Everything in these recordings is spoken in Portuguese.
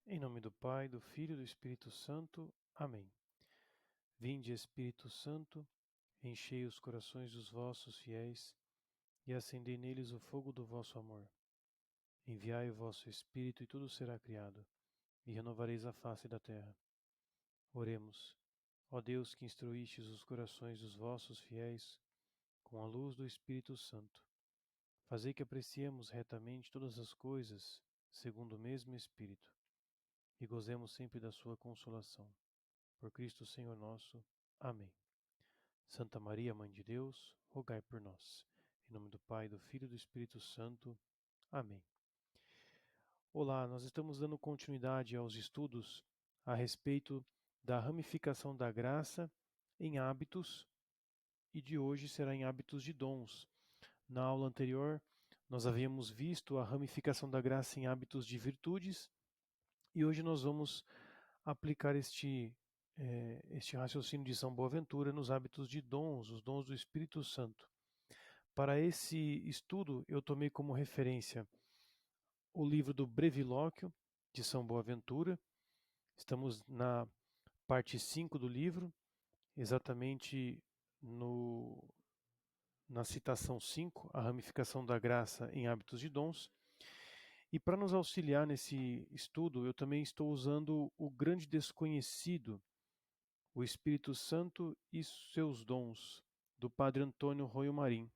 Em nome do Pai, do Filho e do Espírito Santo. Amém. Vinde, Espírito Santo, enchei os corações dos vossos fiéis e acendei neles o fogo do vosso amor. Enviai o vosso Espírito e tudo será criado, e renovareis a face da terra. Oremos. Ó Deus, que instruístes os corações dos vossos fiéis com a luz do Espírito Santo, fazei que apreciemos retamente todas as coisas segundo o mesmo Espírito e gozemos sempre da sua consolação. Por Cristo Senhor nosso. Amém. Santa Maria, Mãe de Deus, rogai por nós. Em nome do Pai, do Filho e do Espírito Santo. Amém. Olá, nós estamos dando continuidade aos estudos a respeito da ramificação da graça em hábitos e de hoje será em hábitos de dons. Na aula anterior, nós havíamos visto a ramificação da graça em hábitos de virtudes e hoje nós vamos aplicar este raciocínio de São Boaventura nos hábitos de dons, os dons do Espírito Santo. Para esse estudo, eu tomei como referência o livro do Brevilóquio, de São Boaventura. Estamos na parte 5 do livro, exatamente na citação 5, a ramificação da graça em hábitos de dons. E para nos auxiliar nesse estudo, eu também estou usando o grande desconhecido, o Espírito Santo e seus dons, do Padre Antônio Roio Marim,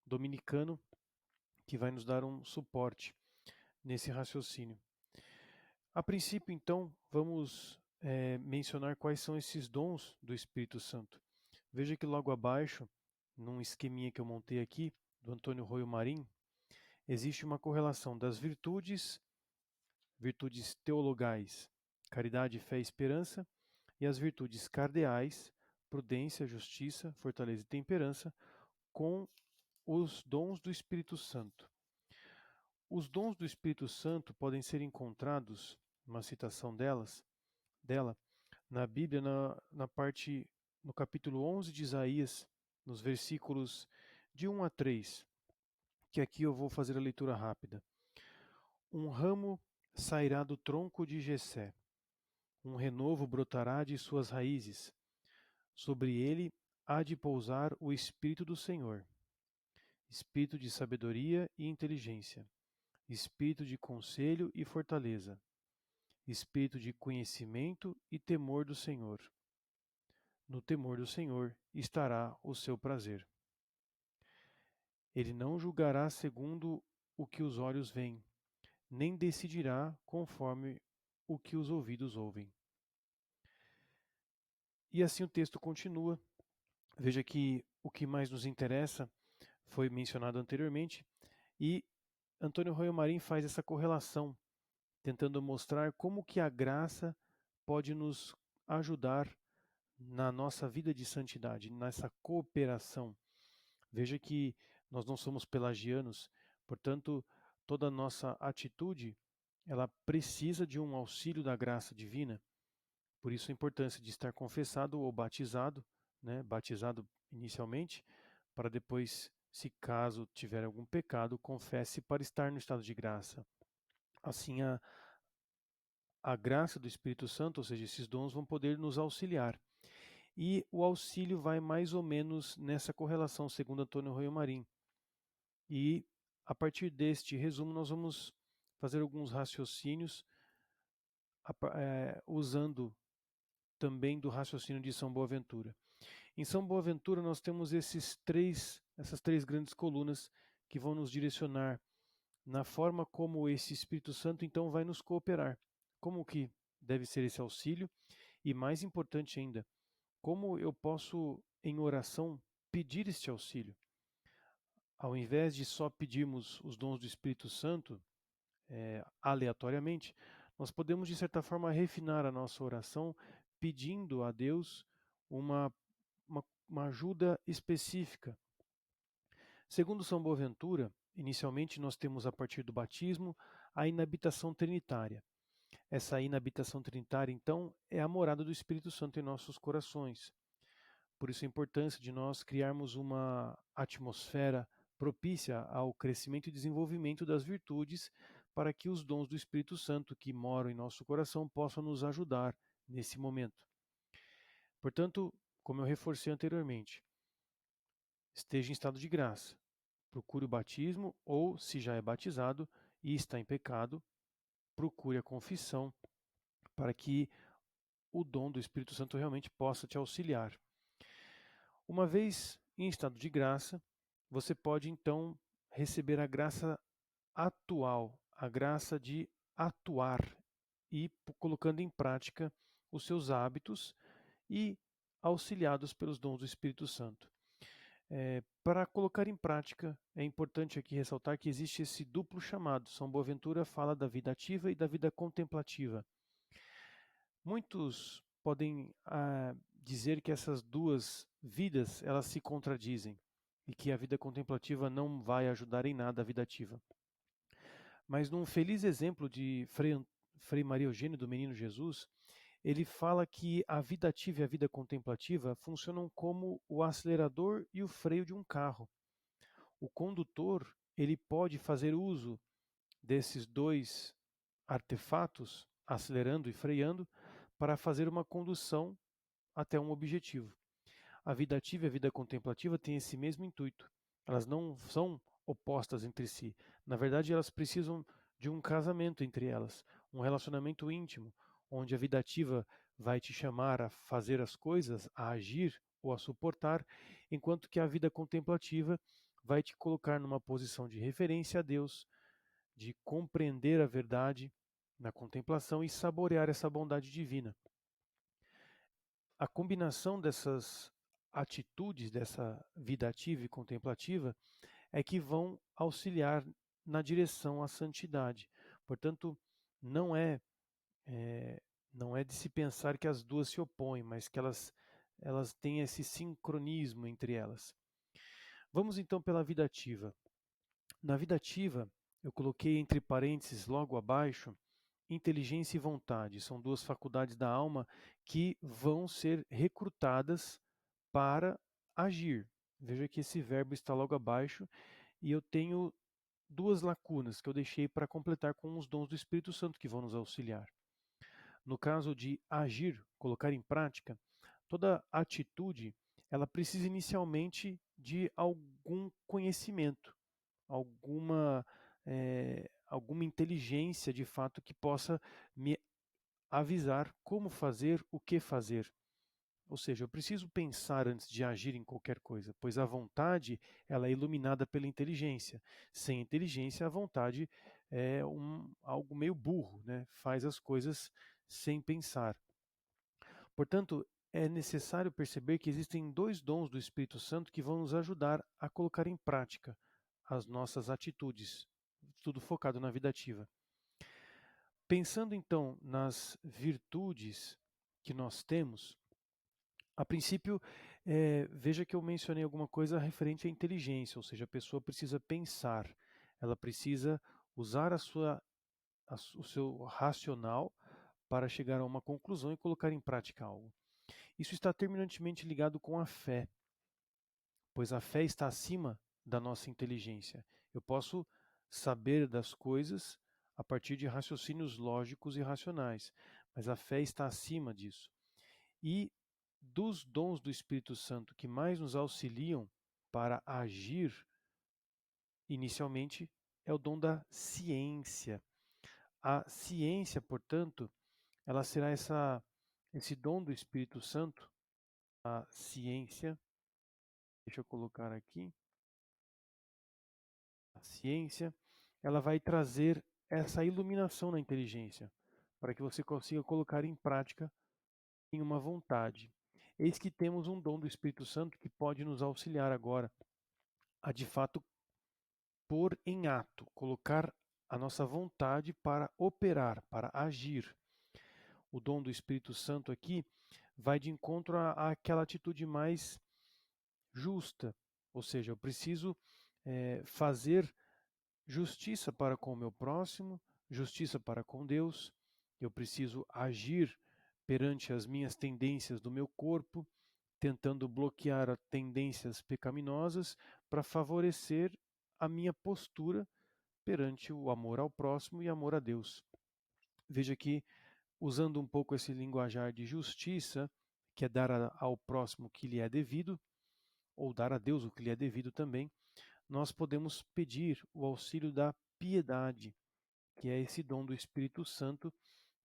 dominicano, que vai nos dar um suporte nesse raciocínio. A princípio, então, vamos mencionar quais são esses dons do Espírito Santo. Veja que logo abaixo, num esqueminha que eu montei aqui, do Antônio Roio Marim, existe uma correlação das virtudes teologais, caridade, fé e esperança, e as virtudes cardeais, prudência, justiça, fortaleza e temperança, com os dons do Espírito Santo. Os dons do Espírito Santo podem ser encontrados, uma citação dela, na Bíblia, no capítulo 11 de Isaías, nos versículos de 1 a 3, que aqui eu vou fazer a leitura rápida. Um ramo sairá do tronco de Jessé, um renovo brotará de suas raízes. Sobre ele há de pousar o Espírito do Senhor, Espírito de sabedoria e inteligência, Espírito de conselho e fortaleza, Espírito de conhecimento e temor do Senhor. No temor do Senhor estará o seu prazer. Ele não julgará segundo o que os olhos veem, nem decidirá conforme o que os ouvidos ouvem. E assim o texto continua. Veja que o que mais nos interessa foi mencionado anteriormente, e Antônio Roio Marim faz essa correlação, tentando mostrar como que a graça pode nos ajudar na nossa vida de santidade, nessa cooperação. Veja que nós não somos pelagianos, portanto, toda a nossa atitude ela precisa de um auxílio da graça divina. Por isso a importância de estar confessado ou batizado, né, batizado inicialmente, para depois, se caso tiver algum pecado, confesse para estar no estado de graça. Assim, a graça do Espírito Santo, ou seja, esses dons vão poder nos auxiliar. E o auxílio vai mais ou menos nessa correlação, segundo Antônio Roio Marim. E a partir deste resumo, nós vamos fazer alguns raciocínios usando também do raciocínio de São Boaventura. Em São Boaventura nós temos essas três grandes colunas que vão nos direcionar na forma como esse Espírito Santo então vai nos cooperar. Como que deve ser esse auxílio e, mais importante ainda, como eu posso em oração pedir este auxílio. Ao invés de só pedirmos os dons do Espírito Santo aleatoriamente, nós podemos de certa forma refinar a nossa oração pedindo a Deus uma ajuda específica. Segundo São Boaventura, inicialmente nós temos a partir do batismo a inabitação trinitária. Essa inabitação trinitária, então, é a morada do Espírito Santo em nossos corações. Por isso a importância de nós criarmos uma atmosfera propícia ao crescimento e desenvolvimento das virtudes para que os dons do Espírito Santo que moram em nosso coração possam nos ajudar nesse momento. Portanto, como eu reforcei anteriormente, esteja em estado de graça. Procure o batismo ou, se já é batizado e está em pecado, procure a confissão para que o dom do Espírito Santo realmente possa te auxiliar. Uma vez em estado de graça, você pode então receber a graça atual, a graça de atuar e colocando em prática os seus hábitos e auxiliados pelos dons do Espírito Santo. Para colocar em prática, é importante aqui ressaltar que existe esse duplo chamado. São Boaventura fala da vida ativa e da vida contemplativa. Muitos podem dizer que essas duas vidas elas se contradizem e que a vida contemplativa não vai ajudar em nada a vida ativa. Mas num feliz exemplo de Frei Maria Eugênio do Menino Jesus, ele fala que a vida ativa e a vida contemplativa funcionam como o acelerador e o freio de um carro. O condutor, ele pode fazer uso desses dois artefatos, acelerando e freando, para fazer uma condução até um objetivo. A vida ativa e a vida contemplativa têm esse mesmo intuito. Elas não são opostas entre si. Na verdade, elas precisam de um casamento entre elas, um relacionamento íntimo, onde a vida ativa vai te chamar a fazer as coisas, a agir ou a suportar, enquanto que a vida contemplativa vai te colocar numa posição de referência a Deus, de compreender a verdade na contemplação e saborear essa bondade divina. A combinação dessas atitudes, dessa vida ativa e contemplativa, é que vão auxiliar na direção à santidade. Portanto, não é de se pensar que as duas se opõem, mas que elas têm esse sincronismo entre elas. Vamos então pela vida ativa. Na vida ativa, eu coloquei entre parênteses logo abaixo inteligência e vontade. São duas faculdades da alma que vão ser recrutadas para agir. Veja que esse verbo está logo abaixo e eu tenho duas lacunas que eu deixei para completar com os dons do Espírito Santo que vão nos auxiliar. No caso de agir, colocar em prática, toda atitude ela precisa inicialmente de algum conhecimento, alguma inteligência de fato que possa me avisar como fazer, o que fazer. Ou seja, eu preciso pensar antes de agir em qualquer coisa, pois a vontade ela é iluminada pela inteligência. Sem inteligência, a vontade é algo meio burro, né? Faz as coisas sem pensar. Portanto, é necessário perceber que existem dois dons do Espírito Santo que vão nos ajudar a colocar em prática as nossas atitudes, tudo focado na vida ativa. Pensando então nas virtudes que nós temos, a princípio, veja que eu mencionei alguma coisa referente à inteligência, ou seja, a pessoa precisa pensar, ela precisa usar o seu racional para chegar a uma conclusão e colocar em prática algo. Isso está terminantemente ligado com a fé, pois a fé está acima da nossa inteligência. Eu posso saber das coisas a partir de raciocínios lógicos e racionais, mas a fé está acima disso. E dos dons do Espírito Santo que mais nos auxiliam para agir, inicialmente, é o dom da ciência. A ciência, portanto, ela será esse dom do Espírito Santo, a ciência. Deixa eu colocar aqui. A ciência, ela vai trazer essa iluminação na inteligência, para que você consiga colocar em prática em uma vontade. Eis que temos um dom do Espírito Santo que pode nos auxiliar agora a de fato pôr em ato, colocar a nossa vontade para operar, para agir. O dom do Espírito Santo aqui vai de encontro àquela atitude mais justa, ou seja, eu preciso fazer justiça para com o meu próximo, justiça para com Deus, eu preciso agir perante as minhas tendências do meu corpo, tentando bloquear as tendências pecaminosas para favorecer a minha postura perante o amor ao próximo e amor a Deus. Veja que, usando um pouco esse linguajar de justiça, que é dar ao próximo o que lhe é devido, ou dar a Deus o que lhe é devido também, nós podemos pedir o auxílio da piedade, que é esse dom do Espírito Santo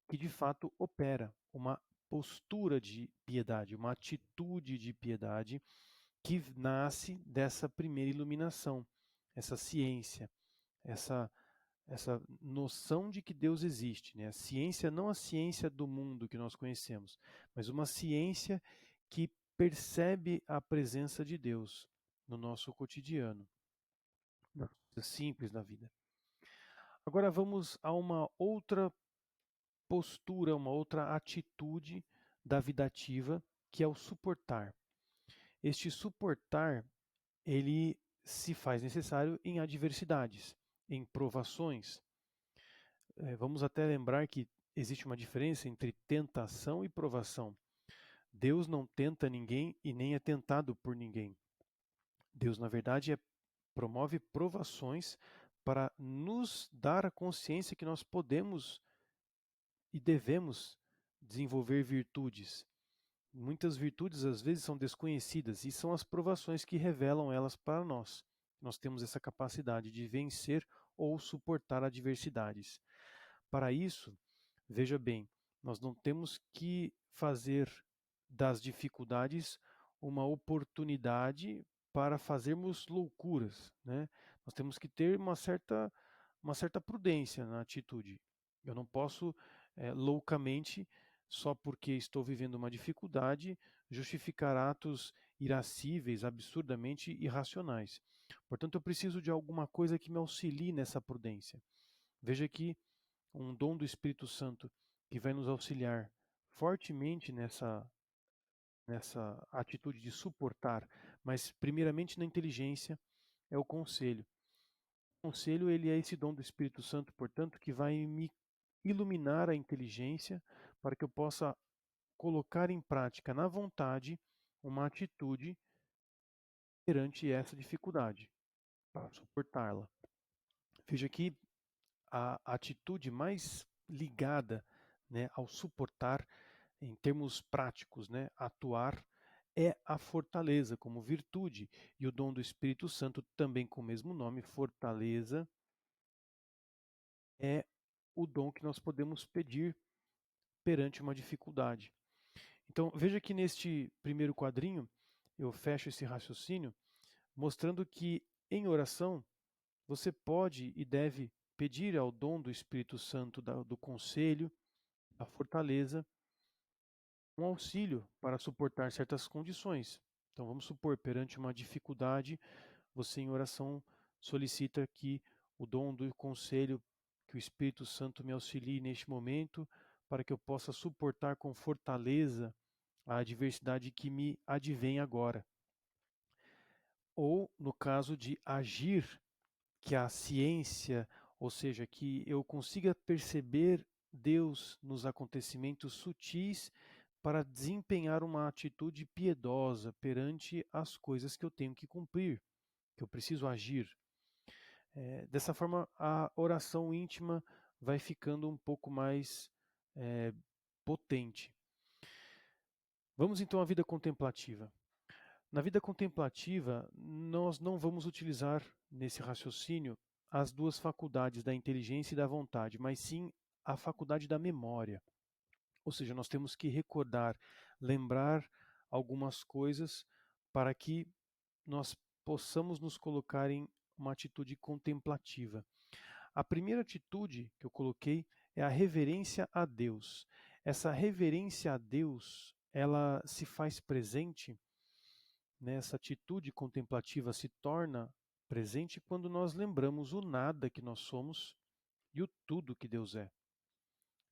que de fato opera uma postura de piedade, uma atitude de piedade que nasce dessa primeira iluminação, essa ciência, essa essa noção de que Deus existe, né? A ciência, não a ciência do mundo que nós conhecemos, mas uma ciência que percebe a presença de Deus no nosso cotidiano, nas coisas simples da vida. Agora vamos a uma outra postura, uma outra atitude da vida ativa, que é o suportar. Este suportar, ele se faz necessário em adversidades, em provações. Vamos até lembrar que existe uma diferença entre tentação e provação. Deus não tenta ninguém e nem é tentado por ninguém. Deus, na verdade, promove provações para nos dar a consciência que nós podemos e devemos desenvolver virtudes. Muitas virtudes às vezes são desconhecidas e são as provações que revelam elas para nós. Nós temos essa capacidade de vencer ou suportar adversidades. Para isso, veja bem, nós não temos que fazer das dificuldades uma oportunidade para fazermos loucuras, né? Nós temos que ter uma certa prudência na atitude. Eu não posso, loucamente, só porque estou vivendo uma dificuldade, justificar atos irascíveis, absurdamente irracionais. Portanto, eu preciso de alguma coisa que me auxilie nessa prudência. Veja que um dom do Espírito Santo que vai nos auxiliar fortemente nessa atitude de suportar, mas primeiramente na inteligência, é o conselho. O conselho, ele é esse dom do Espírito Santo, portanto, que vai me iluminar a inteligência para que eu possa colocar em prática na vontade uma atitude perante essa dificuldade, para suportá-la. Veja que a atitude mais ligada, né, ao suportar, em termos práticos, né, atuar, é a fortaleza como virtude. E o dom do Espírito Santo, também com o mesmo nome, fortaleza, é o dom que nós podemos pedir perante uma dificuldade. Então, veja que neste primeiro quadrinho, eu fecho esse raciocínio mostrando que em oração você pode e deve pedir ao dom do Espírito Santo do conselho, da fortaleza, um auxílio para suportar certas condições. Então vamos supor, perante uma dificuldade, você em oração solicita que o dom do conselho, que o Espírito Santo me auxilie neste momento, para que eu possa suportar com fortaleza a adversidade que me advém agora. Ou no caso de agir, que a ciência, ou seja, que eu consiga perceber Deus nos acontecimentos sutis para desempenhar uma atitude piedosa perante as coisas que eu tenho que cumprir, que eu preciso agir. Dessa forma, a oração íntima vai ficando um pouco mais potente. Vamos então à vida contemplativa. Na vida contemplativa, nós não vamos utilizar nesse raciocínio as duas faculdades da inteligência e da vontade, mas sim a faculdade da memória. Ou seja, nós temos que recordar, lembrar algumas coisas para que nós possamos nos colocar em uma atitude contemplativa. A primeira atitude que eu coloquei é a reverência a Deus. Essa reverência a Deus, ela se faz presente, né? Essa atitude contemplativa se torna presente quando nós lembramos o nada que nós somos e o tudo que Deus é.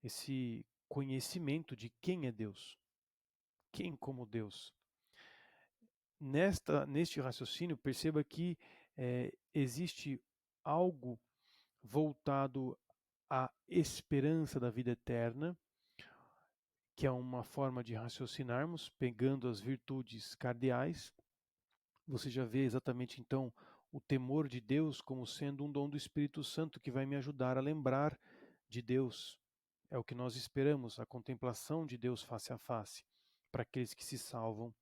Esse conhecimento de quem é Deus, quem como Deus. Neste raciocínio, perceba que existe algo voltado à esperança da vida eterna, que é uma forma de raciocinarmos, pegando as virtudes cardeais. Você já vê exatamente então o temor de Deus como sendo um dom do Espírito Santo que vai me ajudar a lembrar de Deus. É o que nós esperamos, a contemplação de Deus face a face, para aqueles que se salvam.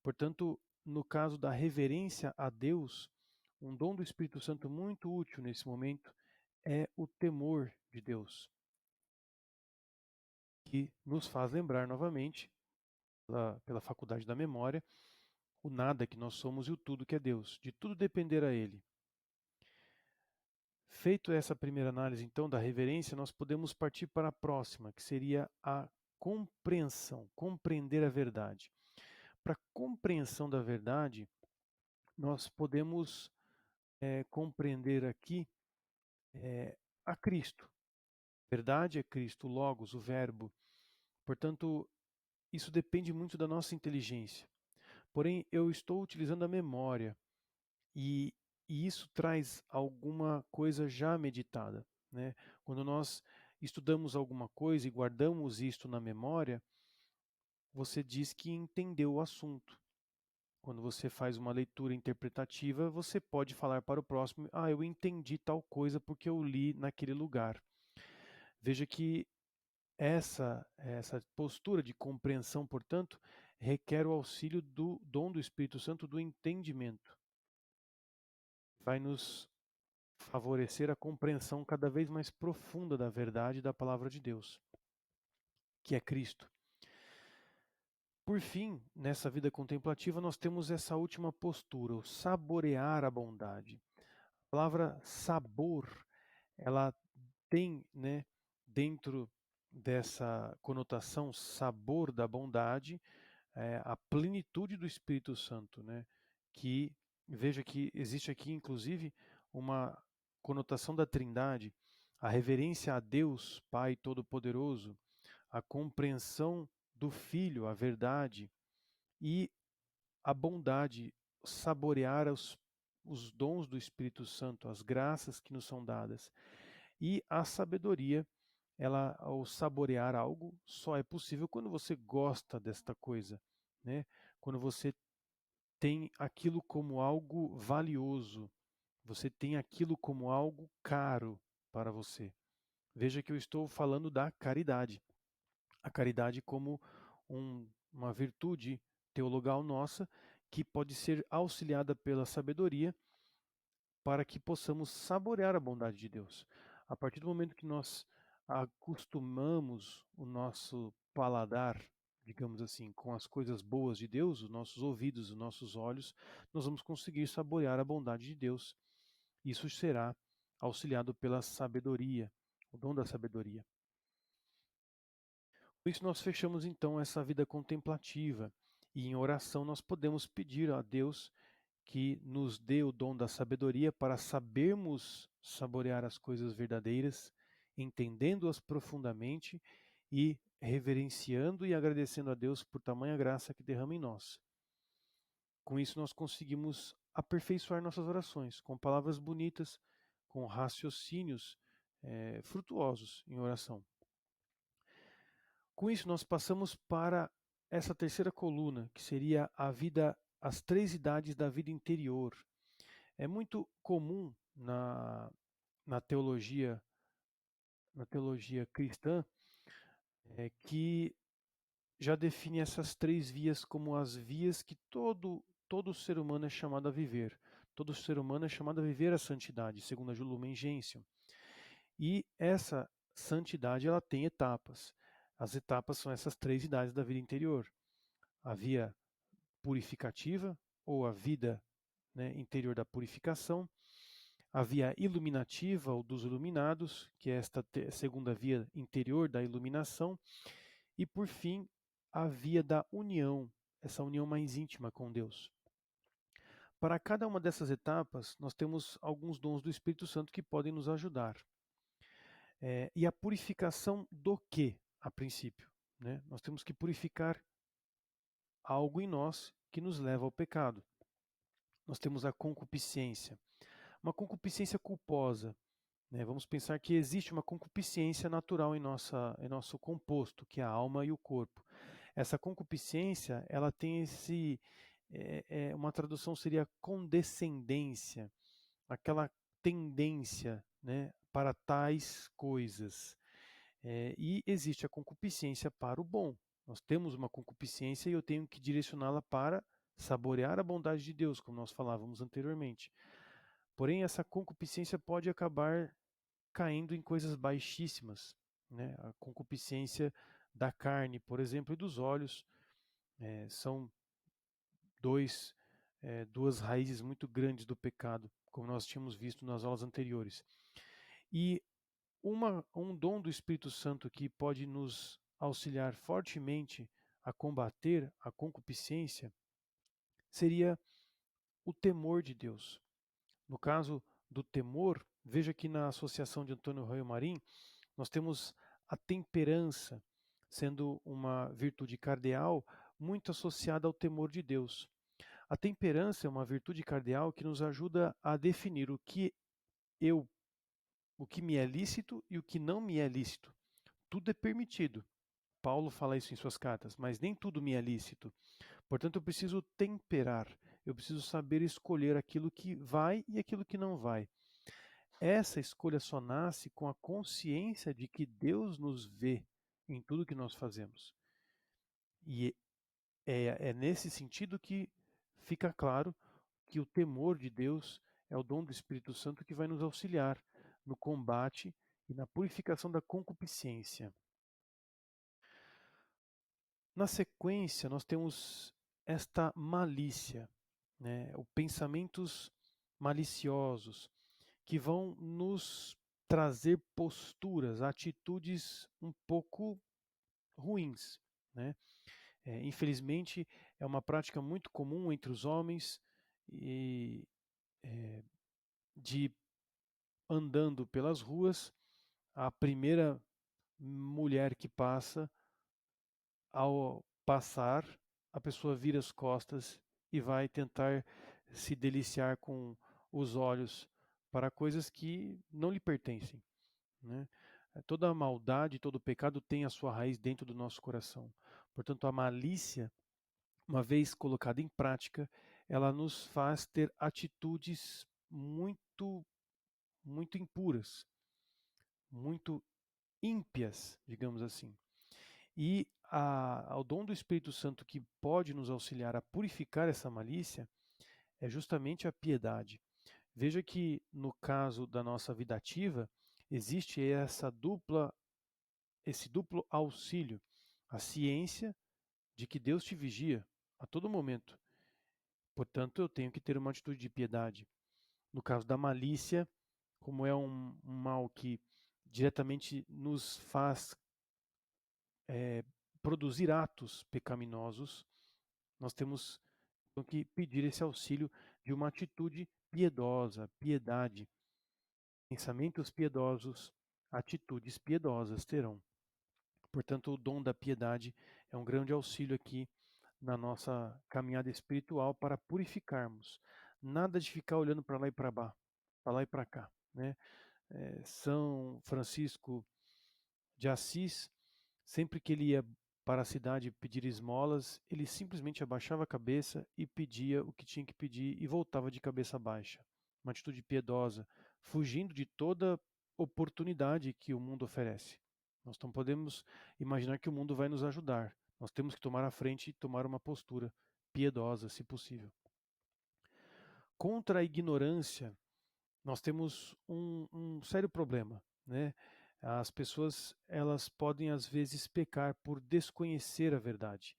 Portanto, no caso da reverência a Deus, um dom do Espírito Santo muito útil nesse momento é o temor de Deus, que nos faz lembrar novamente, pela faculdade da memória, o nada que nós somos e o tudo que é Deus, de tudo depender a Ele. Feito essa primeira análise, então, da reverência, nós podemos partir para a próxima, que seria a compreensão, compreender a verdade. Para a compreensão da verdade, nós podemos compreender aqui a Cristo. Verdade é Cristo, o Logos, o Verbo. Portanto, isso depende muito da nossa inteligência. Porém, eu estou utilizando a memória e isso traz alguma coisa já meditada, né? Quando nós estudamos alguma coisa e guardamos isto na memória, você diz que entendeu o assunto. Quando você faz uma leitura interpretativa, você pode falar para o próximo: ah, eu entendi tal coisa porque eu li naquele lugar. Veja que essa postura de compreensão, portanto, requer o auxílio do dom do Espírito Santo do entendimento. Vai nos favorecer a compreensão cada vez mais profunda da verdade da palavra de Deus, que é Cristo. Por fim, nessa vida contemplativa, nós temos essa última postura, o saborear a bondade. A palavra sabor, ela tem, né, dentro dessa conotação sabor da bondade, a plenitude do Espírito Santo, né, que veja que existe aqui inclusive uma conotação da Trindade, a reverência a Deus, Pai Todo-Poderoso, a compreensão do Filho, a verdade, e a bondade, saborear os dons do Espírito Santo, as graças que nos são dadas. E a sabedoria, ela, ao saborear algo, só é possível quando você gosta desta coisa, né? Quando você tem aquilo como algo valioso, você tem aquilo como algo caro para você. Veja que eu estou falando da caridade. A caridade como uma virtude teologal nossa que pode ser auxiliada pela sabedoria para que possamos saborear a bondade de Deus. A partir do momento que nós acostumamos o nosso paladar, digamos assim, com as coisas boas de Deus, os nossos ouvidos, os nossos olhos, nós vamos conseguir saborear a bondade de Deus. Isso será auxiliado pela sabedoria, o dom da sabedoria. Com isso nós fechamos então essa vida contemplativa e em oração nós podemos pedir a Deus que nos dê o dom da sabedoria para sabermos saborear as coisas verdadeiras, entendendo-as profundamente e reverenciando e agradecendo a Deus por tamanha graça que derrama em nós. Com isso nós conseguimos aperfeiçoar nossas orações com palavras bonitas, com raciocínios frutuosos em oração. Com isso, nós passamos para essa terceira coluna, que seria as 3 idades da vida interior. É muito comum na teologia cristã que já define essas 3 vias como as vias que todo ser humano é chamado a viver. Todo ser humano é chamado a viver a santidade, segundo a Lumen Gentium. E essa santidade ela tem etapas. As etapas são essas 3 idades da vida interior. A via purificativa, ou a vida, né, interior da purificação, a via iluminativa, ou dos iluminados, que é esta segunda via interior da iluminação, e por fim, a via da união, essa união mais íntima com Deus. Para cada uma dessas etapas, nós temos alguns dons do Espírito Santo que podem nos ajudar. E a purificação do quê, a princípio? Né? Nós temos que purificar algo em nós que nos leva ao pecado. Nós temos a concupiscência, uma concupiscência culposa. Né? Vamos pensar que existe uma concupiscência natural em nosso composto, que é a alma e o corpo. Essa concupiscência, ela tem uma tradução seria condescendência, aquela tendência, né, para tais coisas. E existe a concupiscência para o bom. Nós temos uma concupiscência e eu tenho que direcioná-la para saborear a bondade de Deus, como nós falávamos anteriormente. Porém, essa concupiscência pode acabar caindo em coisas baixíssimas, né? A concupiscência da carne, por exemplo, e dos olhos, são duas raízes muito grandes do pecado, como nós tínhamos visto nas aulas anteriores. E um dom do Espírito Santo que pode nos auxiliar fortemente a combater a concupiscência seria o temor de Deus. No caso do temor, veja que na associação de Antônio Royo Marim, nós temos a temperança, sendo uma virtude cardeal muito associada ao temor de Deus. A temperança é uma virtude cardeal que nos ajuda a definir o que me é lícito e o que não me é lícito. Tudo é permitido. Paulo fala isso em suas cartas, mas nem tudo me é lícito. Portanto, eu preciso temperar, eu preciso saber escolher aquilo que vai e aquilo que não vai. Essa escolha só nasce com a consciência de que Deus nos vê em tudo que nós fazemos. E é nesse sentido que fica claro que o temor de Deus é o dom do Espírito Santo que vai nos auxiliar no combate e na purificação da concupiscência. Na sequência, nós temos esta malícia, né? Os pensamentos maliciosos, que vão nos trazer posturas, atitudes um pouco ruins, né? Infelizmente, é uma prática muito comum entre os homens e de andando pelas ruas, a primeira mulher que passa, ao passar, a pessoa vira as costas e vai tentar se deliciar com os olhos para coisas que não lhe pertencem, né? Toda a maldade, todo o pecado tem a sua raiz dentro do nosso coração. Portanto, a malícia, uma vez colocada em prática, ela nos faz ter atitudes muito, muito impuras, muito ímpias, digamos assim. E ao dom do Espírito Santo que pode nos auxiliar a purificar essa malícia é justamente a piedade. Veja que no caso da nossa vida ativa, existe esse duplo auxílio, a ciência de que Deus te vigia a todo momento. Portanto, eu tenho que ter uma atitude de piedade. No caso da malícia, como é um mal que diretamente nos faz produzir atos pecaminosos, nós temos então que pedir esse auxílio de uma atitude piedosa, piedade. Pensamentos piedosos, atitudes piedosas terão. Portanto, o dom da piedade é um grande auxílio aqui na nossa caminhada espiritual para purificarmos. Nada de ficar olhando para lá e para lá e para cá, né? São Francisco de Assis, sempre que ele ia para a cidade pedir esmolas, ele simplesmente abaixava a cabeça e pedia o que tinha que pedir e voltava de cabeça baixa. Uma atitude piedosa, fugindo de toda oportunidade que o mundo oferece. Nós não podemos imaginar que o mundo vai nos ajudar. Nós temos que tomar a frente e tomar uma postura piedosa, se possível. Contra a ignorância, nós temos um sério problema, né? As pessoas, elas podem às vezes pecar por desconhecer a verdade.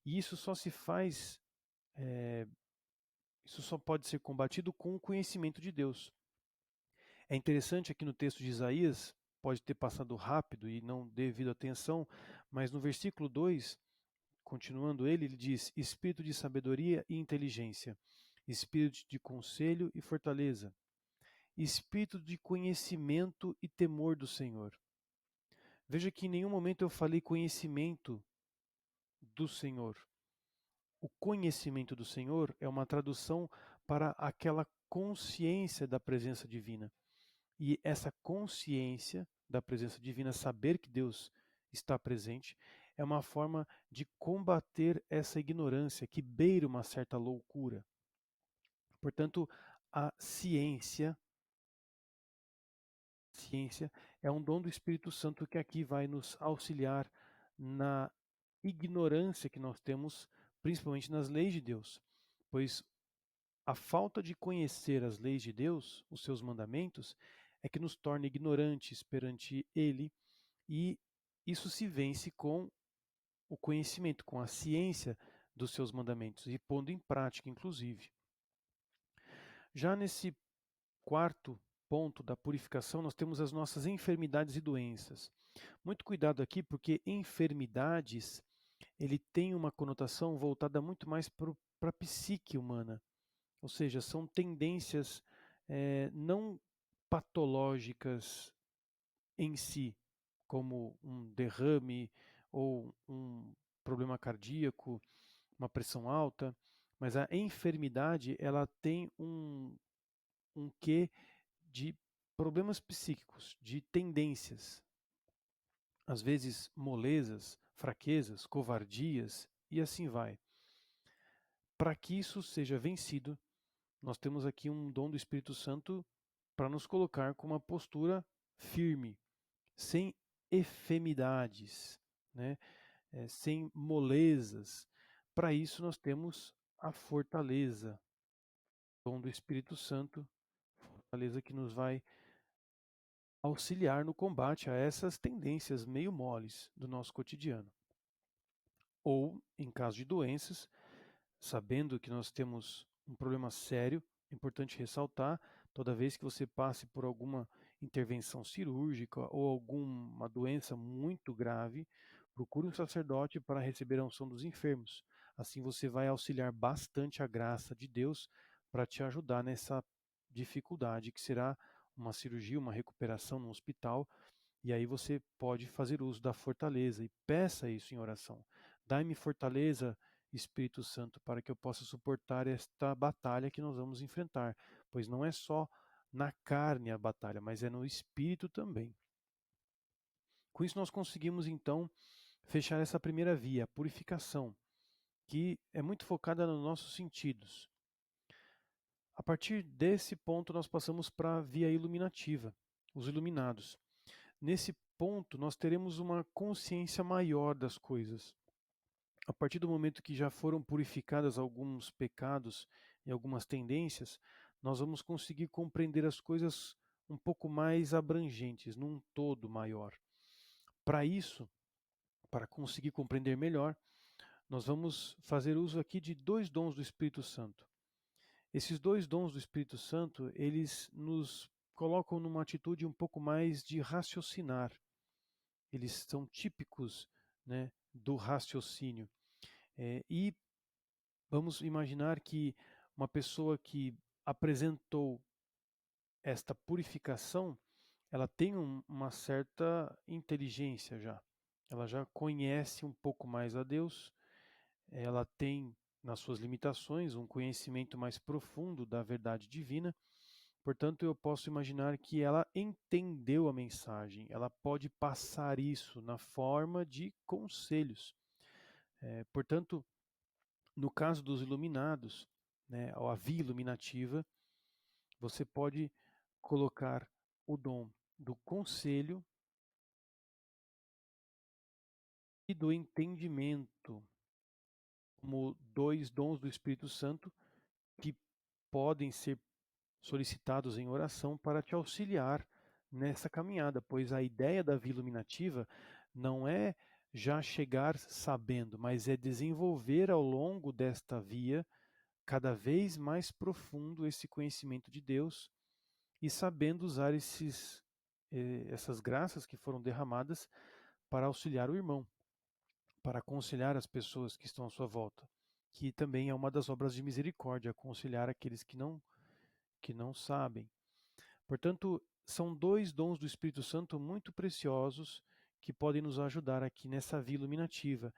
E isso só se faz, isso só pode ser combatido com o conhecimento de Deus. É interessante aqui no texto de Isaías, pode ter passado rápido e não devido atenção, mas no versículo 2, continuando ele diz: Espírito de sabedoria e inteligência, espírito de conselho e fortaleza, espírito de conhecimento e temor do Senhor. Veja que em nenhum momento eu falei conhecimento do Senhor. O conhecimento do Senhor é uma tradução para aquela consciência da presença divina. E essa consciência da presença divina, saber que Deus está presente, é uma forma de combater essa ignorância que beira uma certa loucura. Portanto, a ciência é um dom do Espírito Santo que aqui vai nos auxiliar na ignorância que nós temos, principalmente nas leis de Deus, pois a falta de conhecer as leis de Deus, os seus mandamentos, é que nos torna ignorantes perante Ele, e isso se vence com o conhecimento, com a ciência dos seus mandamentos e pondo em prática, inclusive. Já nesse quarto ponto da purificação, nós temos as nossas enfermidades e doenças. Muito cuidado aqui, porque enfermidades, ele tem uma conotação voltada muito mais para a psique humana, ou seja, são tendências não patológicas em si, como um derrame ou um problema cardíaco, uma pressão alta, mas a enfermidade ela tem um quê de problemas psíquicos, de tendências, às vezes molezas, fraquezas, covardias e assim vai. Para que isso seja vencido, nós temos aqui um dom do Espírito Santo para nos colocar com uma postura firme, sem efemidades, né? Sem molezas. Para isso nós temos a fortaleza, o dom do Espírito Santo, fortaleza que nos vai auxiliar no combate a essas tendências meio moles do nosso cotidiano. Ou, em caso de doenças, sabendo que nós temos um problema sério, é importante ressaltar, toda vez que você passe por alguma intervenção cirúrgica ou alguma doença muito grave, procure um sacerdote para receber a unção dos enfermos. Assim você vai auxiliar bastante a graça de Deus para te ajudar nessa dificuldade que será uma cirurgia, uma recuperação no hospital, e aí você pode fazer uso da fortaleza e peça isso em oração. Dai-me fortaleza, Espírito Santo, para que eu possa suportar esta batalha que nós vamos enfrentar, pois não é só na carne a batalha, mas é no espírito também. Com isso nós conseguimos então fechar essa primeira via, a purificação, que é muito focada nos nossos sentidos. A partir desse ponto nós passamos para a via iluminativa, os iluminados. Nesse ponto nós teremos uma consciência maior das coisas. A partir do momento que já foram purificadas alguns pecados e algumas tendências, nós vamos conseguir compreender as coisas um pouco mais abrangentes, num todo maior. Para isso, para conseguir compreender melhor, nós vamos fazer uso aqui de dois dons do Espírito Santo. Esses dois dons do Espírito Santo, eles nos colocam numa atitude um pouco mais de raciocinar. Eles são típicos, né, do raciocínio. E vamos imaginar que uma pessoa que apresentou esta purificação, ela tem uma certa inteligência já. Ela já conhece um pouco mais a Deus, ela tem, nas suas limitações, um conhecimento mais profundo da verdade divina. Portanto, eu posso imaginar que ela entendeu a mensagem, ela pode passar isso na forma de conselhos. Portanto, no caso dos iluminados, né, a via iluminativa, você pode colocar o dom do conselho e do entendimento como dois dons do Espírito Santo que podem ser solicitados em oração para te auxiliar nessa caminhada, pois a ideia da via iluminativa não é já chegar sabendo, mas é desenvolver ao longo desta via cada vez mais profundo esse conhecimento de Deus e sabendo usar essas graças que foram derramadas para auxiliar o irmão, para aconselhar as pessoas que estão à sua volta, que também é uma das obras de misericórdia, aconselhar aqueles que não sabem. Portanto, são dois dons do Espírito Santo muito preciosos que podem nos ajudar aqui nessa via iluminativa.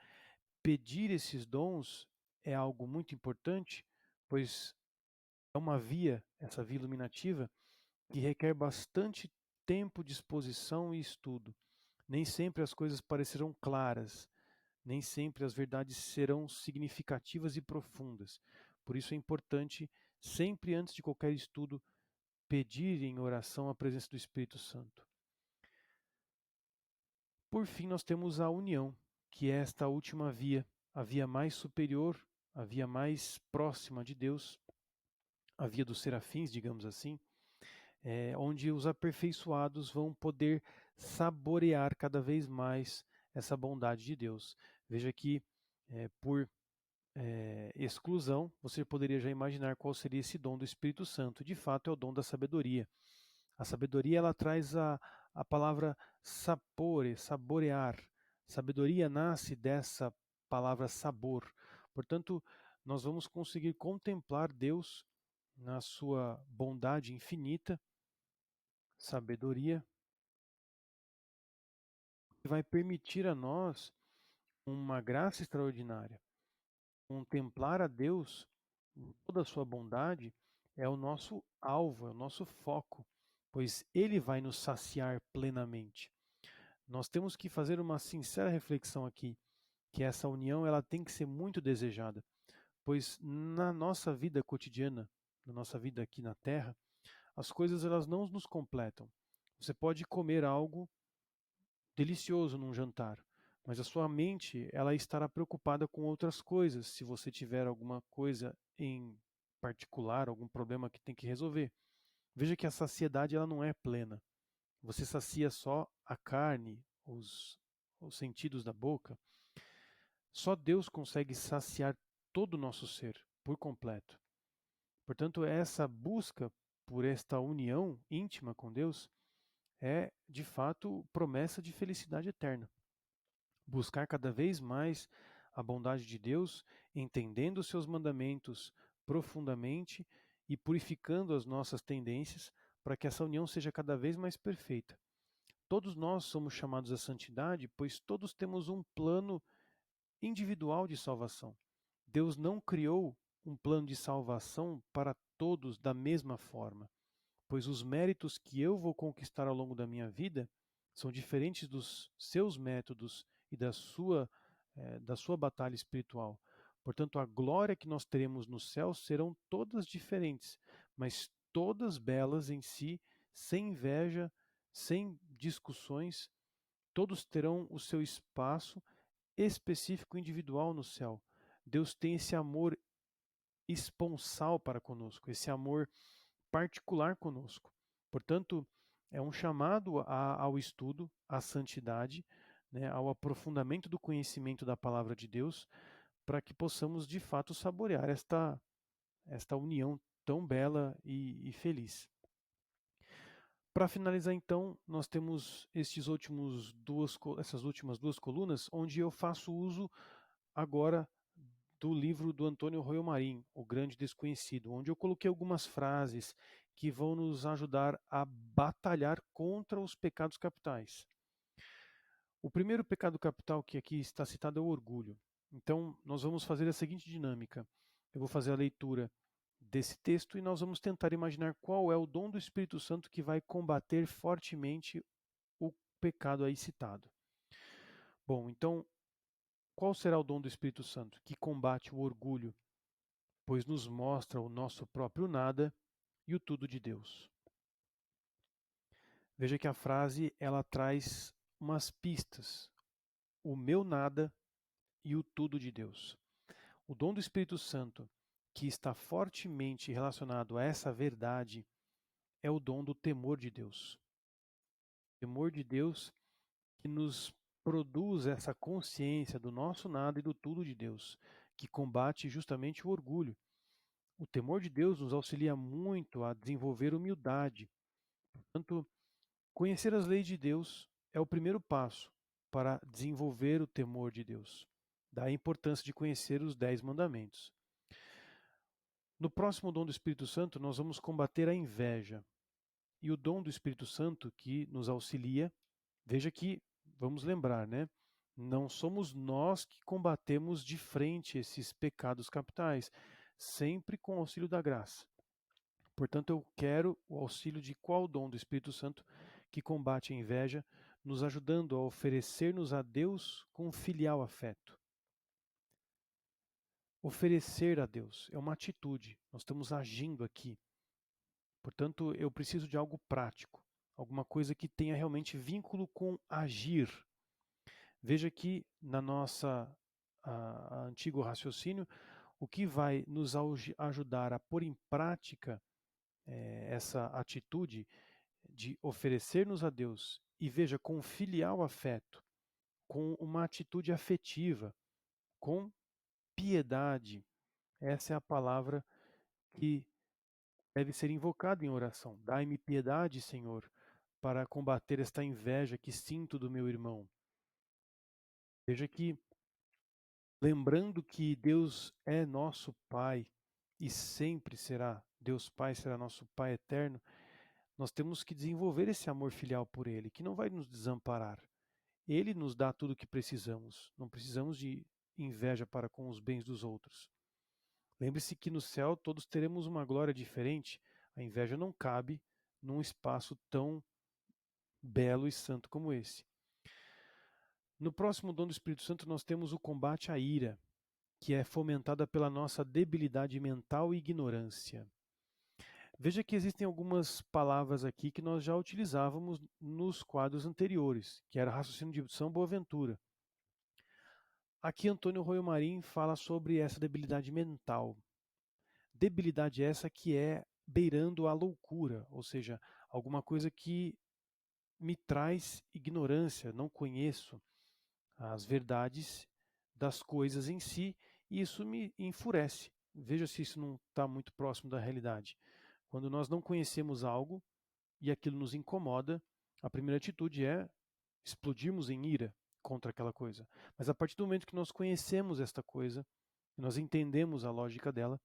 Pedir esses dons é algo muito importante, pois é uma via, essa via iluminativa, que requer bastante tempo, disposição e estudo. Nem sempre as coisas parecerão claras, nem sempre as verdades serão significativas e profundas. Por isso é importante, sempre antes de qualquer estudo, pedir em oração a presença do Espírito Santo. Por fim, nós temos a união, que é esta última via, a via mais superior, a via mais próxima de Deus, a via dos serafins, digamos assim, onde os aperfeiçoados vão poder saborear cada vez mais essa bondade de Deus. Veja que, por exclusão, você poderia já imaginar qual seria esse dom do Espírito Santo. De fato, é o dom da sabedoria. A sabedoria, ela traz a palavra sapore, saborear. Sabedoria nasce dessa palavra sabor. Portanto, nós vamos conseguir contemplar Deus na sua bondade infinita, sabedoria, que vai permitir a nós uma graça extraordinária. Contemplar a Deus em toda a sua bondade é o nosso alvo, é o nosso foco, pois Ele vai nos saciar plenamente. Nós temos que fazer uma sincera reflexão aqui, que essa união ela tem que ser muito desejada, pois na nossa vida cotidiana, na nossa vida aqui na Terra, as coisas elas não nos completam. Você pode comer algo delicioso num jantar, mas a sua mente ela estará preocupada com outras coisas, se você tiver alguma coisa em particular, algum problema que tem que resolver. Veja que a saciedade ela não é plena. Você sacia só a carne, os sentidos da boca. Só Deus consegue saciar todo o nosso ser por completo. Portanto, essa busca por esta união íntima com Deus é, de fato, promessa de felicidade eterna. Buscar cada vez mais a bondade de Deus, entendendo os seus mandamentos profundamente e purificando as nossas tendências para que essa união seja cada vez mais perfeita. Todos nós somos chamados à santidade, pois todos temos um plano individual de salvação. Deus não criou um plano de salvação para todos da mesma forma, pois os méritos que eu vou conquistar ao longo da minha vida são diferentes dos seus métodos e da sua batalha espiritual. Portanto, a glória que nós teremos no céu serão todas diferentes, mas todas belas em si, sem inveja, sem discussões, todos terão o seu espaço específico individual no céu. Deus tem esse amor esponsal para conosco, esse amor particular conosco. Portanto, é um chamado ao estudo, à santidade, né, ao aprofundamento do conhecimento da palavra de Deus, para que possamos de fato saborear esta união tão bela e feliz. Para finalizar, então, nós temos essas últimas duas colunas, onde eu faço uso agora do livro do Antônio Royo Marim, O Grande Desconhecido, onde eu coloquei algumas frases que vão nos ajudar a batalhar contra os pecados capitais. O primeiro pecado capital que aqui está citado é o orgulho. Então, nós vamos fazer a seguinte dinâmica. Eu vou fazer a leitura desse texto e nós vamos tentar imaginar qual é o dom do Espírito Santo que vai combater fortemente o pecado aí citado. Bom, então, qual será o dom do Espírito Santo que combate o orgulho, pois nos mostra o nosso próprio nada e o tudo de Deus? Veja que a frase ela traz umas pistas. O meu nada e o tudo de Deus. O dom do Espírito Santo, que está fortemente relacionado a essa verdade, é o dom do temor de Deus. O temor de Deus que nos produz essa consciência do nosso nada e do tudo de Deus, que combate justamente o orgulho. O temor de Deus nos auxilia muito a desenvolver humildade. Portanto, conhecer as leis de Deus é o primeiro passo para desenvolver o temor de Deus. Daí a importância de conhecer os 10 mandamentos. No próximo dom do Espírito Santo, nós vamos combater a inveja. E o dom do Espírito Santo que nos auxilia, veja que, vamos lembrar, né? Não somos nós que combatemos de frente esses pecados capitais, sempre com o auxílio da graça. Portanto, eu quero o auxílio de qual dom do Espírito Santo que combate a inveja nos ajudando a oferecer-nos a Deus com filial afeto. Oferecer a Deus é uma atitude, nós estamos agindo aqui. Portanto, eu preciso de algo prático, alguma coisa que tenha realmente vínculo com agir. Veja que na nossa antigo raciocínio, o que vai nos ajudar a pôr em prática essa atitude de oferecer-nos a Deus, e veja, com filial afeto, com uma atitude afetiva, com piedade. Essa é a palavra que deve ser invocada em oração. Dai-me piedade, Senhor, para combater esta inveja que sinto do meu irmão. Veja que, lembrando que Deus é nosso Pai e sempre será, Deus Pai será nosso Pai eterno, nós temos que desenvolver esse amor filial por Ele, que não vai nos desamparar. Ele nos dá tudo o que precisamos. Não precisamos de inveja para com os bens dos outros. Lembre-se que no céu todos teremos uma glória diferente. A inveja não cabe num espaço tão belo e santo como esse. No próximo dom do Espírito Santo nós temos o combate à ira, que é fomentada pela nossa debilidade mental e ignorância. Veja que existem algumas palavras aqui que nós já utilizávamos nos quadros anteriores, que era raciocínio de São Boaventura. Aqui Antônio Royo Marim fala sobre essa debilidade mental. Debilidade essa que é beirando a loucura, ou seja, alguma coisa que me traz ignorância, não conheço as verdades das coisas em si, e isso me enfurece. Veja se isso não está muito próximo da realidade. Quando nós não conhecemos algo e aquilo nos incomoda, a primeira atitude é explodirmos em ira contra aquela coisa. Mas a partir do momento que nós conhecemos esta coisa, e nós entendemos a lógica dela,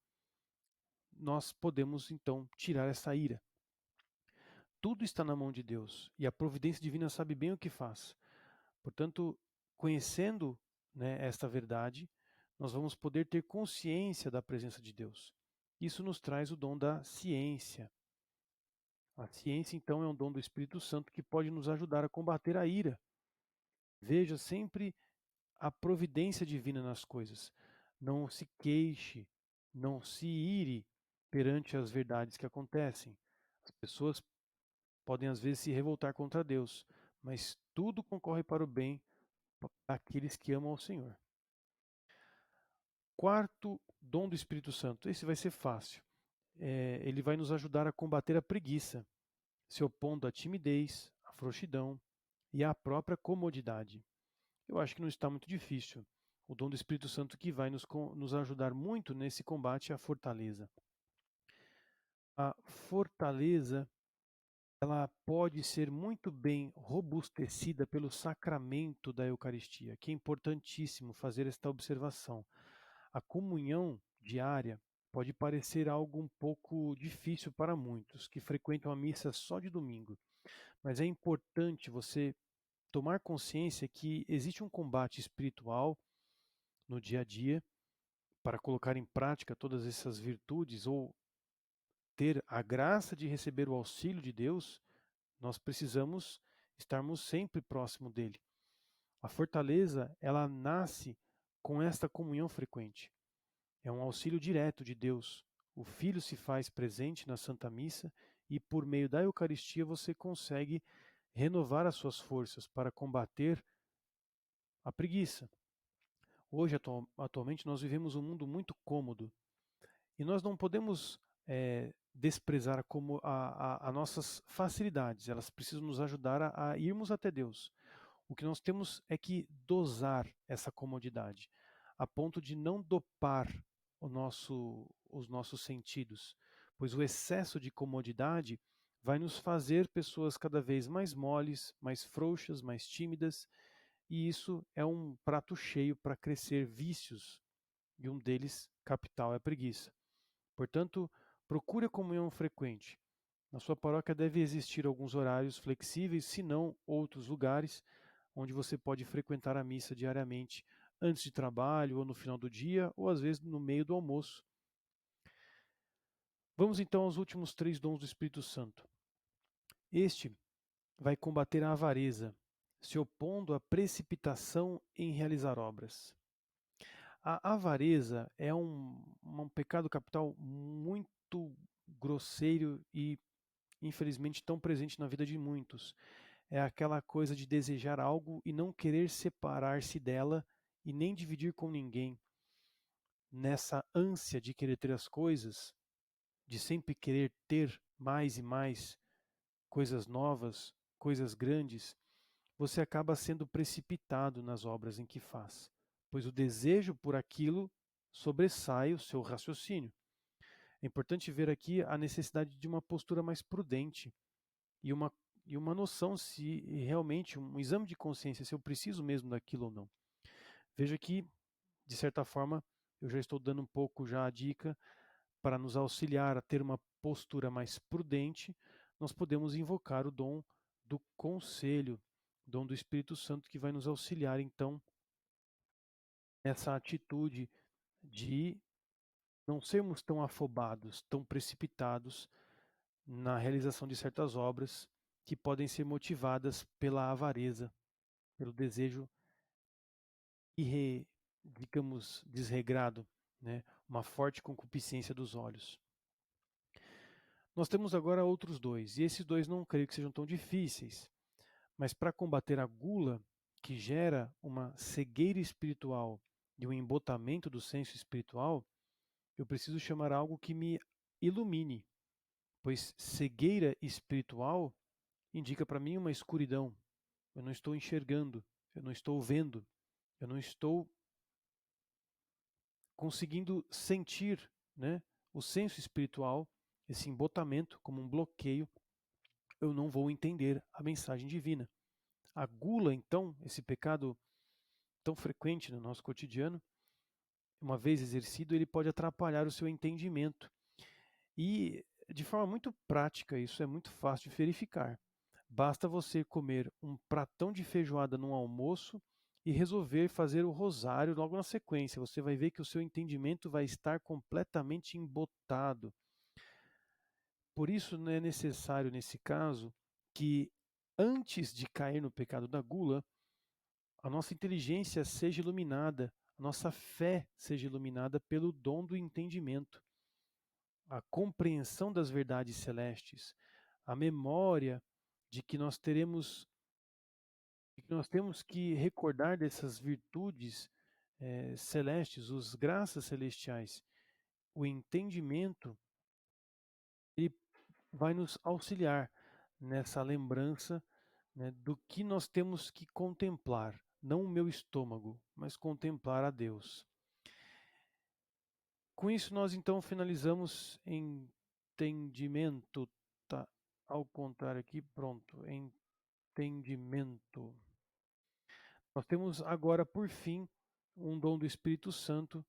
nós podemos então tirar essa ira. Tudo está na mão de Deus e a providência divina sabe bem o que faz. Portanto, conhecendo, esta verdade, nós vamos poder ter consciência da presença de Deus. Isso nos traz o dom da ciência. A ciência, então, é um dom do Espírito Santo que pode nos ajudar a combater a ira. Veja sempre a providência divina nas coisas. Não se queixe, não se ire perante as verdades que acontecem. As pessoas podem às vezes se revoltar contra Deus, mas tudo concorre para o bem daqueles que amam ao Senhor. Quarto dom do Espírito Santo. Esse vai ser fácil. Ele vai nos ajudar a combater a preguiça, se opondo à timidez, à frouxidão e à própria comodidade. Eu acho que não está muito difícil. O dom do Espírito Santo que vai nos ajudar muito nesse combate é a fortaleza. A fortaleza, ela pode ser muito bem robustecida pelo sacramento da Eucaristia, que é importantíssimo fazer esta observação. A comunhão diária pode parecer algo um pouco difícil para muitos que frequentam a missa só de domingo, mas é importante você tomar consciência que existe um combate espiritual no dia a dia para colocar em prática todas essas virtudes ou ter a graça de receber o auxílio de Deus. Nós precisamos estarmos sempre próximo dele. A fortaleza, ela nasce com esta comunhão frequente. É um auxílio direto de Deus. O Filho se faz presente na Santa Missa e por meio da Eucaristia você consegue renovar as suas forças para combater a preguiça. Hoje, atualmente, nós vivemos um mundo muito cômodo e nós não podemos desprezar como as nossas facilidades. Elas precisam nos ajudar a irmos até Deus. O que nós temos é que dosar essa comodidade, a ponto de não dopar os nossos sentidos, pois o excesso de comodidade vai nos fazer pessoas cada vez mais moles, mais frouxas, mais tímidas, e isso é um prato cheio para crescer vícios, e um deles, capital, é a preguiça. Portanto, procure a comunhão frequente. Na sua paróquia deve existir alguns horários flexíveis, se não outros lugares, onde você pode frequentar a missa diariamente, antes de trabalho, ou no final do dia, ou às vezes no meio do almoço. Vamos então aos últimos 3 dons do Espírito Santo. Este vai combater a avareza, se opondo à precipitação em realizar obras. A avareza é um pecado capital muito grosseiro e, infelizmente, tão presente na vida de muitos. É aquela coisa de desejar algo e não querer separar-se dela e nem dividir com ninguém. Nessa ânsia de querer ter as coisas, de sempre querer ter mais e mais coisas novas, coisas grandes, você acaba sendo precipitado nas obras em que faz, pois o desejo por aquilo sobressai o seu raciocínio. É importante ver aqui a necessidade de uma postura mais prudente e uma noção se realmente, um exame de consciência, se eu preciso mesmo daquilo ou não. Veja que, de certa forma, eu já estou dando um pouco já a dica para nos auxiliar a ter uma postura mais prudente. Nós podemos invocar o dom do conselho, dom do Espírito Santo, que vai nos auxiliar, então, nessa atitude de não sermos tão afobados, tão precipitados na realização de certas obras que podem ser motivadas pela avareza, pelo desejo digamos, desregrado, né? Uma forte concupiscência dos olhos. Nós temos agora outros dois, e esses dois não creio que sejam tão difíceis, mas para combater a gula, que gera uma cegueira espiritual e um embotamento do senso espiritual, eu preciso chamar algo que me ilumine, pois cegueira espiritual indica para mim uma escuridão. Eu não estou enxergando, eu não estou vendo, eu não estou conseguindo sentir, né, o senso espiritual, esse embotamento como um bloqueio, eu não vou entender a mensagem divina. A gula, então, esse pecado tão frequente no nosso cotidiano, uma vez exercido, ele pode atrapalhar o seu entendimento. E, de forma muito prática, isso é muito fácil de verificar. Basta você comer um pratão de feijoada num almoço e resolver fazer o rosário logo na sequência. Você vai ver que o seu entendimento vai estar completamente embotado. Por isso, não é necessário, nesse caso, que antes de cair no pecado da gula, a nossa inteligência seja iluminada, a nossa fé seja iluminada pelo dom do entendimento, a compreensão das verdades celestes, a memória de que nós temos que recordar dessas virtudes celestes, os graças celestiais. O entendimento ele vai nos auxiliar nessa lembrança, né, do que nós temos que contemplar, não o meu estômago, mas contemplar a Deus. Com isso, nós então finalizamos entendimento, tá? Ao contrário aqui, pronto, entendimento. Nós temos agora, por fim, um dom do Espírito Santo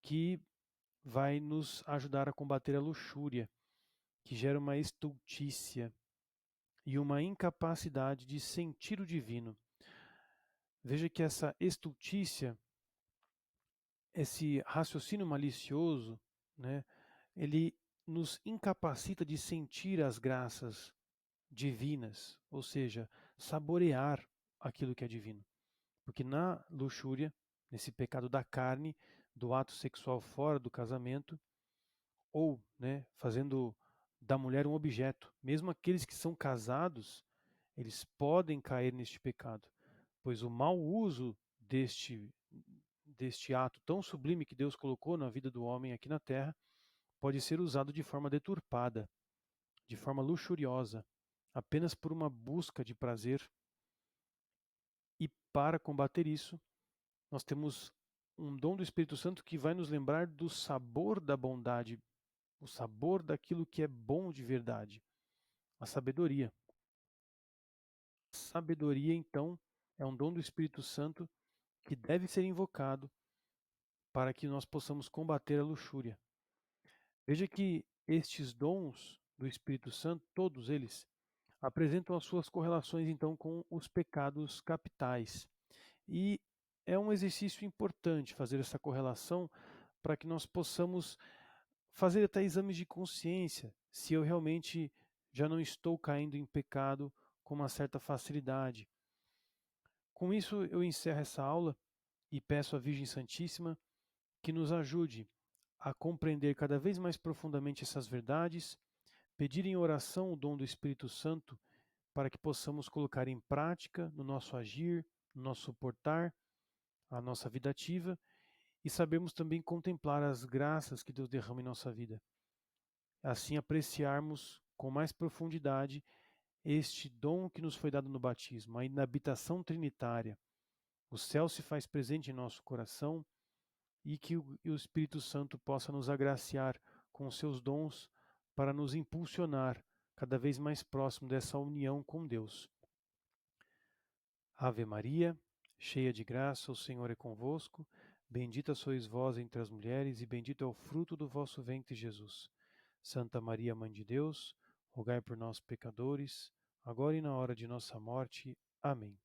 que vai nos ajudar a combater a luxúria, que gera uma estultícia e uma incapacidade de sentir o divino. Veja que essa estultícia, esse raciocínio malicioso, né, ele nos incapacita de sentir as graças divinas, ou seja, saborear aquilo que é divino. Porque na luxúria, nesse pecado da carne, do ato sexual fora do casamento, ou, né, fazendo da mulher um objeto, mesmo aqueles que são casados, eles podem cair neste pecado, pois o mau uso deste ato tão sublime que Deus colocou na vida do homem aqui na terra pode ser usado de forma deturpada, de forma luxuriosa, apenas por uma busca de prazer. E para combater isso, nós temos um dom do Espírito Santo que vai nos lembrar do sabor da bondade, o sabor daquilo que é bom de verdade, a sabedoria. Sabedoria, então, é um dom do Espírito Santo que deve ser invocado para que nós possamos combater a luxúria. Veja que estes dons do Espírito Santo, todos eles, apresentam as suas correlações então com os pecados capitais. E é um exercício importante fazer essa correlação para que nós possamos fazer até exames de consciência, se eu realmente já não estou caindo em pecado com uma certa facilidade. Com isso, eu encerro essa aula e peço à Virgem Santíssima que nos ajude a compreender cada vez mais profundamente essas verdades, pedir em oração o dom do Espírito Santo para que possamos colocar em prática no nosso agir, no nosso suportar, a nossa vida ativa e sabemos também contemplar as graças que Deus derrama em nossa vida. Assim apreciarmos com mais profundidade este dom que nos foi dado no batismo, a inabitação trinitária. O céu se faz presente em nosso coração e que o Espírito Santo possa nos agraciar com os seus dons para nos impulsionar cada vez mais próximo dessa união com Deus. Ave Maria, cheia de graça, o Senhor é convosco. Bendita sois vós entre as mulheres e bendito é o fruto do vosso ventre, Jesus. Santa Maria, Mãe de Deus, rogai por nós, pecadores, agora e na hora de nossa morte. Amém.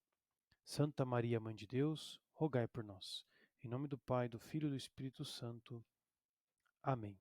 Santa Maria, Mãe de Deus, rogai por nós. Em nome do Pai, do Filho e do Espírito Santo. Amém.